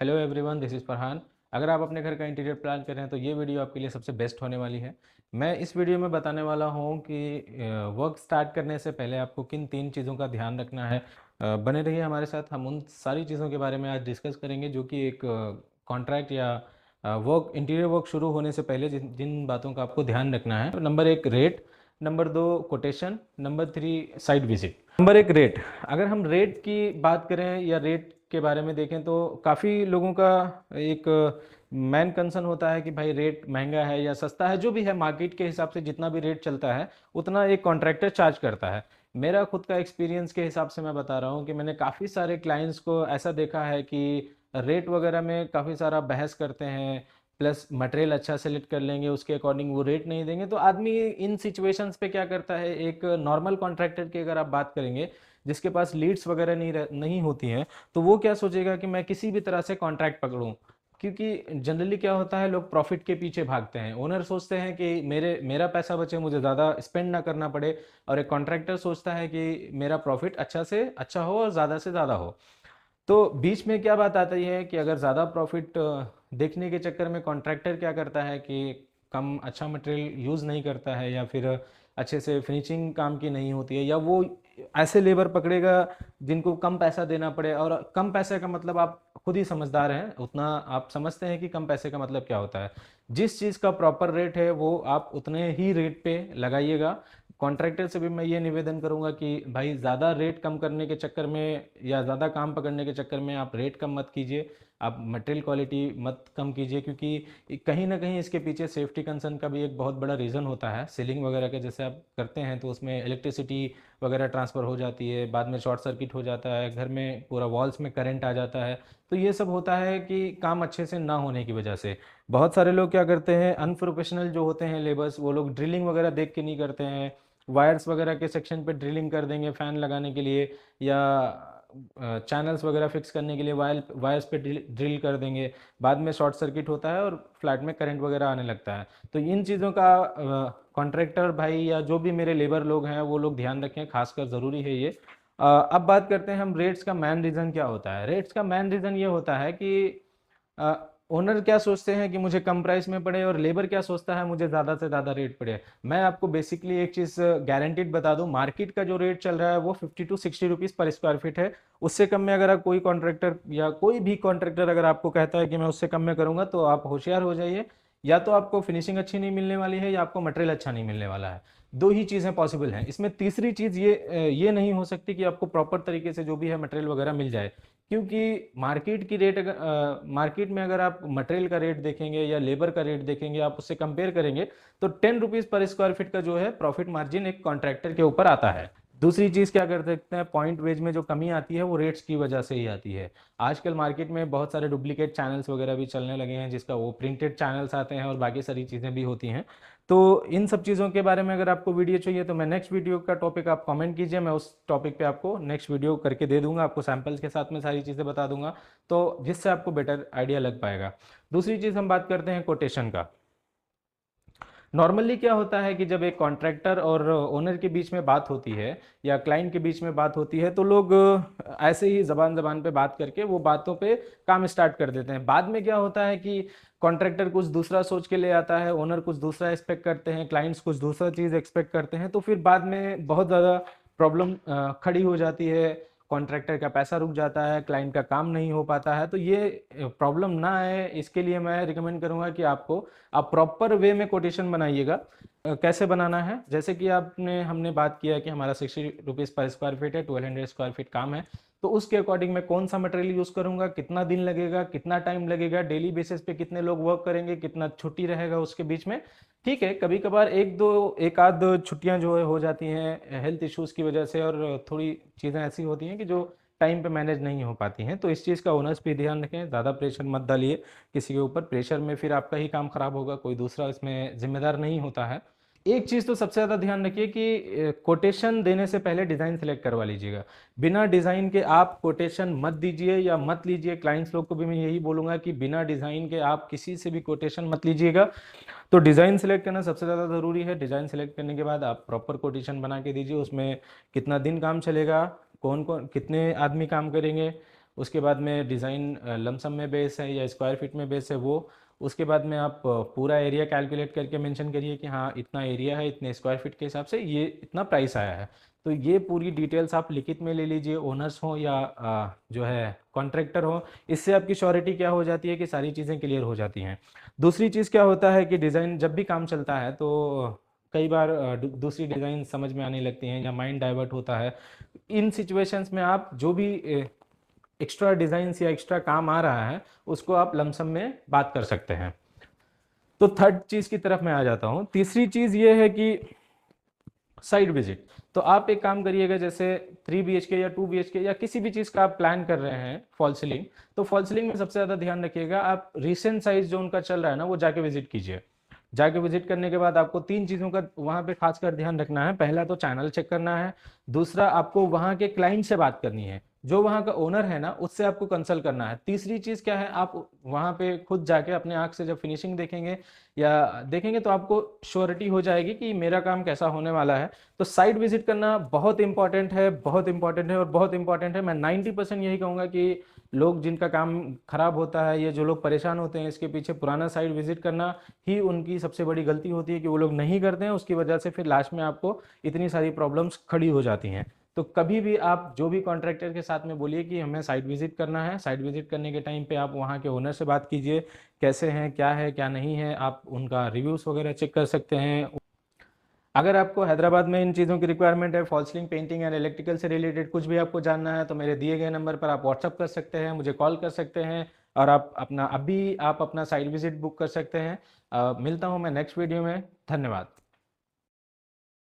Hello everyone, this is Farhan. अगर आप अपने घर का इंटीरियर प्लान कर रहे हैं तो ये वीडियो आपके लिए सबसे बेस्ट होने वाली है। मैं इस वीडियो में बताने वाला हूँ कि वर्क स्टार्ट करने से पहले आपको किन 3 चीज़ों का ध्यान रखना है। बने रहिए हमारे साथ, हम उन सारी चीज़ों के बारे में आज डिस्कस करेंगे जो कि एक कॉन्ट्रैक्ट या वर्क इंटीरियर वर्क शुरू होने से पहले जिन जिन बातों का आपको ध्यान रखना है। Number 1 rate, number 2 quotation, number 3 site visit. Number 1 rate. अगर हम रेट की बात करें या रेट के बारे में देखें तो काफ़ी लोगों का एक मेन कंसर्न होता है कि भाई रेट महंगा है या सस्ता है, जो भी है मार्केट के हिसाब से जितना भी रेट चलता है उतना एक कॉन्ट्रैक्टर चार्ज करता है। मेरा खुद का एक्सपीरियंस के हिसाब से मैं बता रहा हूँ कि मैंने काफ़ी सारे क्लाइंट्स को ऐसा देखा है कि रेट वगैरह में काफ़ी सारा बहस करते हैं, प्लस मटेरियल अच्छा सेलेक्ट कर लेंगे उसके अकॉर्डिंग वो रेट नहीं देंगे। तो आदमी इन सिचुएशंस पे क्या करता है, एक नॉर्मल कॉन्ट्रैक्टर की अगर आप बात करेंगे जिसके पास लीड्स वगैरह नहीं होती हैं, तो वो क्या सोचेगा कि मैं किसी भी तरह से कॉन्ट्रैक्ट पकड़ूं। क्योंकि जनरली क्या होता है, लोग प्रॉफिट के पीछे भागते हैं। ओनर सोचते हैं कि मेरा पैसा बचे, मुझे ज़्यादा स्पेंड ना करना पड़े, और एक कॉन्ट्रैक्टर सोचता है कि मेरा प्रॉफिट अच्छा से अच्छा हो और ज़्यादा से ज़्यादा हो। तो बीच में क्या बात आती है कि अगर ज़्यादा प्रॉफिट देखने के चक्कर में कॉन्ट्रैक्टर क्या करता है कि कम अच्छा मटेरियल यूज़ नहीं करता है, या फिर अच्छे से फिनिशिंग काम की नहीं होती है, या वो ऐसे लेबर पकड़ेगा जिनको कम पैसा देना पड़े। और कम पैसे का मतलब आप खुद ही समझदार हैं, उतना आप समझते हैं कि कम पैसे का मतलब क्या होता है। जिस चीज़ का प्रॉपर रेट है वो आप उतने ही रेट पे लगाइएगा। कॉन्ट्रैक्टर से भी मैं ये निवेदन करूंगा कि भाई ज़्यादा रेट कम करने के चक्कर में या ज़्यादा काम पकड़ने के चक्कर में आप रेट कम मत कीजिए, आप मटेरियल क्वालिटी मत कम कीजिए। क्योंकि कहीं ना कहीं इसके पीछे सेफ्टी कंसर्न का भी एक बहुत बड़ा रीज़न होता है। सीलिंग वगैरह के जैसे आप करते हैं तो उसमें इलेक्ट्रिसिटी वगैरह ट्रांसफ़र हो जाती है, बाद में शॉर्ट सर्किट हो जाता है, घर में पूरा वॉल्स में करंट आ जाता है। तो ये सब होता है कि काम अच्छे से ना होने की वजह से। बहुत सारे लोग क्या करते हैं, अनप्रोफेशनल जो होते हैं लेबर्स, वो लोग ड्रिलिंग वगैरह देख के नहीं करते हैं। वायर्स वगैरह के सेक्शन पे ड्रिलिंग कर देंगे फैन लगाने के लिए, या चैनल्स वगैरह फिक्स करने के लिए वायर्स पे ड्रिल कर देंगे। बाद में शॉर्ट सर्किट होता है और फ्लैट में करंट वगैरह आने लगता है। तो इन चीज़ों का कॉन्ट्रैक्टर भाई या जो भी मेरे लेबर लोग हैं वो लोग ध्यान रखें, खासकर ज़रूरी है ये। अब बात करते हैं हम रेट्स का मैन रीज़न क्या होता है। रेट्स का मैन रीज़न ये होता है कि ओनर क्या सोचते हैं कि मुझे कम प्राइस में पड़े, और लेबर क्या सोचता है मुझे ज़्यादा से ज़्यादा रेट पड़े। मैं आपको बेसिकली एक चीज़ गारंटीड बता दूं, मार्केट का जो रेट चल रहा है वो 50 to 60 रुपीज़ पर स्क्वायर फीट है। उससे कम में अगर आप कोई कॉन्ट्रैक्टर या कोई भी कॉन्ट्रैक्टर अगर आपको कहता है कि मैं उससे कम में करूंगा, तो आप होशियार हो जाइए। या तो आपको फिनिशिंग अच्छी नहीं मिलने वाली है या आपको मटेरियल अच्छा नहीं मिलने वाला है। दो ही चीज़ें पॉसिबल हैं। इसमें तीसरी चीज़ ये नहीं हो सकती कि आपको प्रॉपर तरीके से जो भी है मटेरियल वगैरह मिल जाए। क्योंकि मार्केट में अगर आप मटेरियल का रेट देखेंगे या लेबर का रेट देखेंगे, आप उससे कंपेयर करेंगे, तो 10 रुपीज़ पर स्क्वायर फीट का जो है प्रॉफिट मार्जिन एक कॉन्ट्रैक्टर के ऊपर आता है। दूसरी चीज़ क्या कर सकते हैं, पॉइंट वेज में जो कमी आती है वो रेट्स की वजह से ही आती है। आजकल मार्केट में बहुत सारे डुप्लीकेट चैनल्स वगैरह भी चलने लगे हैं, जिसका वो प्रिंटेड चैनल्स आते हैं और बाकी सारी चीज़ें भी होती हैं। तो इन सब चीज़ों के बारे में अगर आपको वीडियो चाहिए तो मैं नेक्स्ट वीडियो का टॉपिक आप कमेंट कीजिए, मैं उस टॉपिक पे आपको नेक्स्ट वीडियो करके दे दूंगा, आपको सैंपल्स के साथ में सारी चीज़ें बता दूंगा, तो जिससे आपको बेटर आइडिया लग पाएगा। दूसरी चीज़ हम बात करते हैं कोटेशन का। नॉर्मली क्या होता है कि जब एक कॉन्ट्रैक्टर और ओनर के बीच में बात होती है या क्लाइंट के बीच में बात होती है, तो लोग ऐसे ही जबान जबान पे बात करके वो बातों पे काम स्टार्ट कर देते हैं। बाद में क्या होता है कि कॉन्ट्रैक्टर कुछ दूसरा सोच के ले आता है, ओनर कुछ दूसरा एक्सपेक्ट करते हैं, क्लाइंट्स कुछ दूसरा चीज़ एक्सपेक्ट करते हैं, तो फिर बाद में बहुत ज़्यादा प्रॉब्लम खड़ी हो जाती है। कॉन्ट्रैक्टर का पैसा रुक जाता है, क्लाइंट का काम नहीं हो पाता है। तो ये प्रॉब्लम ना आए, इसके लिए मैं रिकमेंड करूंगा कि आप प्रॉपर वे में कोटेशन बनाइएगा। कैसे बनाना है, जैसे कि हमने बात किया कि हमारा 60 रुपीज़ पर स्क्वायर फीट है, 1200 स्क्वायर फीट काम है। तो उसके अकॉर्डिंग मैं कौन सा मटेरियल यूज़ करूंगा, कितना दिन लगेगा, कितना टाइम लगेगा, डेली बेसिस पे कितने लोग वर्क करेंगे, कितना छुट्टी रहेगा उसके बीच में। ठीक है, कभी कभार एक आध छुट्टियां जो है हो जाती हैं हेल्थ इश्यूज़ की वजह से, और थोड़ी चीज़ें ऐसी होती हैं कि जो टाइम पे मैनेज नहीं हो पाती हैं। तो इस चीज़ का ओनर्स भी ध्यान रखें, ज़्यादा प्रेशर मत डालिए किसी के ऊपर। प्रेशर में फिर आपका ही काम खराब होगा, कोई दूसरा इसमें जिम्मेदार नहीं होता है। एक चीज़ तो सबसे ज़्यादा ध्यान रखिए कि कोटेशन देने से पहले डिज़ाइन सेलेक्ट करवा लीजिएगा। बिना डिज़ाइन के आप कोटेशन मत दीजिए या मत लीजिए। क्लाइंट्स लोग को भी मैं यही बोलूँगा कि बिना डिज़ाइन के आप किसी से भी कोटेशन मत लीजिएगा। तो डिज़ाइन सेलेक्ट करना सबसे ज़्यादा ज़रूरी है। डिज़ाइन सेलेक्ट करने के बाद आप प्रॉपर कोटेशन बना के दीजिए, उसमें कितना दिन काम चलेगा, कौन कौन कितने आदमी काम करेंगे, उसके बाद में डिज़ाइन लमसम में बेस है या स्क्वायर फीट में बेस है वो, उसके बाद में आप पूरा एरिया कैलकुलेट करके मेंशन करिए कि हाँ इतना एरिया है, इतने स्क्वायर फीट के हिसाब से ये इतना प्राइस आया है। तो ये पूरी डिटेल्स आप लिखित में ले लीजिए, ओनर्स हो या जो है कॉन्ट्रैक्टर हो, इससे आपकी श्योरिटी क्या हो जाती है कि सारी चीज़ें क्लियर हो जाती हैं। दूसरी चीज़ क्या होता है कि डिज़ाइन जब भी काम चलता है तो कई बार दूसरी डिज़ाइन समझ में आने लगती हैं या माइंड डाइवर्ट होता है। इन सिचुएशंस में आप जो भी एक्स्ट्रा डिज़ाइंस या एक्स्ट्रा काम आ रहा है उसको आप लमसम में बात कर सकते हैं। तो थर्ड चीज़ की तरफ मैं आ जाता हूँ। तीसरी चीज़ ये है कि साइड विजिट। तो आप एक काम करिएगा, जैसे 3 BHK या 2 BHK या किसी भी चीज़ का आप प्लान कर रहे हैं फॉल सीलिंग, तो फॉल सीलिंग में सबसे ज़्यादा ध्यान रखिएगा, आप रिसेंट साइज जो उनका चल रहा है ना वो जाके विजिट कीजिए। जाके विजिट करने के बाद आपको 3 चीज़ों का वहाँ पे खासकर ध्यान रखना है। पहला तो चैनल चेक करना है, दूसरा आपको वहाँ के क्लाइंट से बात करनी है, जो वहाँ का ओनर है ना उससे आपको कंसल्ट करना है। तीसरी चीज़ क्या है, आप वहाँ पे खुद जाके अपने आँख से जब फिनिशिंग देखेंगे या देखेंगे तो आपको श्योरिटी हो जाएगी कि मेरा काम कैसा होने वाला है। तो साइट विजिट करना बहुत इंपॉर्टेंट है, बहुत इंपॉर्टेंट है और बहुत इंपॉर्टेंट है। मैं 90% यही कहूँगा कि लोग जिनका काम खराब होता है या जो लोग परेशान होते हैं इसके पीछे पुराना साइट विजिट करना ही उनकी सबसे बड़ी गलती होती है कि वो लोग नहीं करते हैं, उसकी वजह से फिर लास्ट में आपको इतनी सारी प्रॉब्लम्स खड़ी हो जाती हैं। तो कभी भी आप जो भी कॉन्ट्रैक्टर के साथ में बोलिए कि हमें साइट विजिट करना है, साइट विजिट करने के टाइम पे आप वहाँ के ओनर से बात कीजिए, कैसे हैं, क्या नहीं है, आप उनका रिव्यूज़ वगैरह चेक कर सकते हैं। अगर आपको हैदराबाद में इन चीज़ों की रिक्वायरमेंट है, fall ceiling, painting and electrical से रिलेटेड कुछ भी आपको जानना है, तो मेरे दिए गए नंबर पर आप व्हाट्सअप कर सकते हैं, मुझे कॉल कर सकते हैं और आप अपना साइट विजिट बुक कर सकते हैं। मिलता हूँ मैं नेक्स्ट वीडियो में। धन्यवाद।